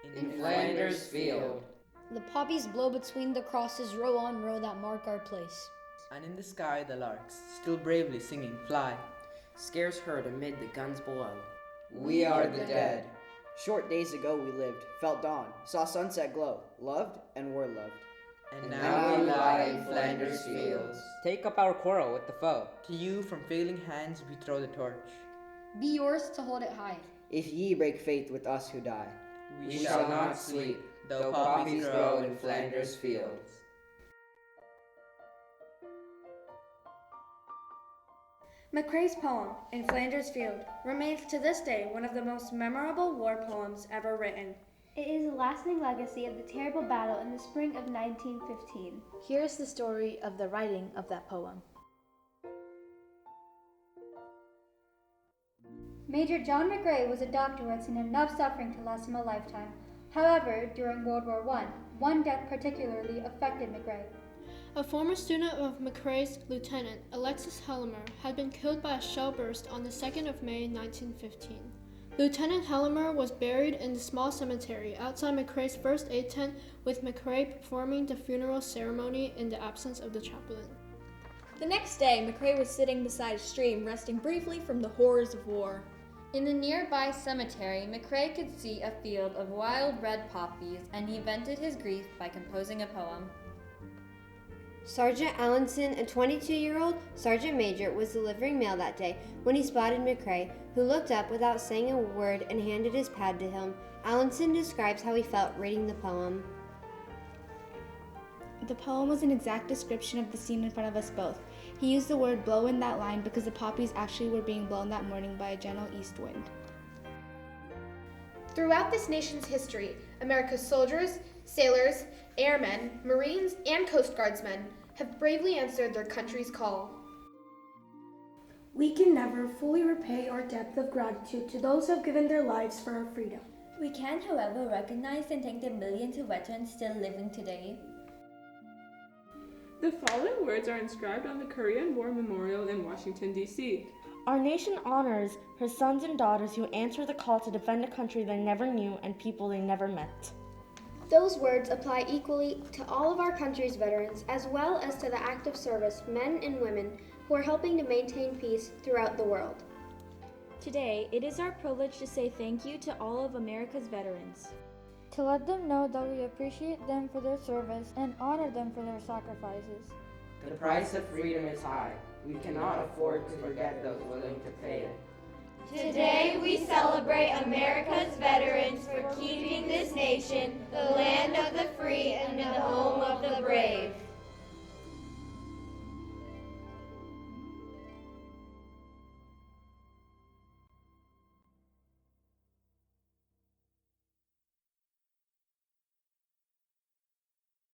In Flanders Field, The poppies blow between the crosses row on row that mark our place. And in the sky the larks, still bravely singing, fly. Scarce heard amid the guns below. we are the dead. Short days ago we lived, felt dawn, saw sunset glow, loved and were loved. And And now we lie in Flanders Fields. Take up our quarrel with the foe. to you from failing hands we throw the torch. Be yours to hold it high. If ye break faith with us who die. We shall not sleep, though poppies grow in Flanders Fields. McCrae's poem, In Flanders Field, remains to this day one of the most memorable war poems ever written. It is a lasting legacy of the terrible battle in the spring of 1915. Here is the story of the writing of that poem. Major John McCrae was a doctor who had seen enough suffering to last him a lifetime. However, during World War I, one death particularly affected McCrae. A former student of McCrae's, Lieutenant Alexis Helmer, had been killed by a shell burst on the 2nd of May 1915. Lieutenant Helmer was buried in the small cemetery outside McCrae's first aid tent, with McCrae performing the funeral ceremony in the absence of the chaplain. The next day, McCrae was sitting beside a stream, resting briefly from the horrors of war. In the nearby cemetery, McCrae could see a field of wild red poppies, and he vented his grief by composing a poem. Sergeant Allenson, a 22-year-old sergeant major, was delivering mail that day when he spotted McCrae, who looked up without saying a word and handed his pad to him. Allenson describes how he felt reading the poem. The poem was an exact description of the scene in front of us both. He used the word blow in that line because the poppies actually were being blown that morning by a gentle east wind. Throughout this nation's history, America's soldiers, sailors, airmen, Marines, and Coast Guardsmen have bravely answered their country's call. We can never fully repay our depth of gratitude to those who have given their lives for our freedom. We can, however, recognize and thank the millions of veterans still living today. The following words are inscribed on the Korean War Memorial in Washington, D.C. Our nation honors her sons and daughters who answer the call to defend a country they never knew and people they never met. Those words apply equally to all of our country's veterans, as well as to the active service men and women who are helping to maintain peace throughout the world. Today, it is our privilege to say thank you to all of America's veterans. To let them know that we appreciate them for their service and honor them for their sacrifices. The price of freedom is high. We cannot afford to forget those willing to pay it. Today we celebrate America's veterans for keeping this nation the land of the free and the home of the brave.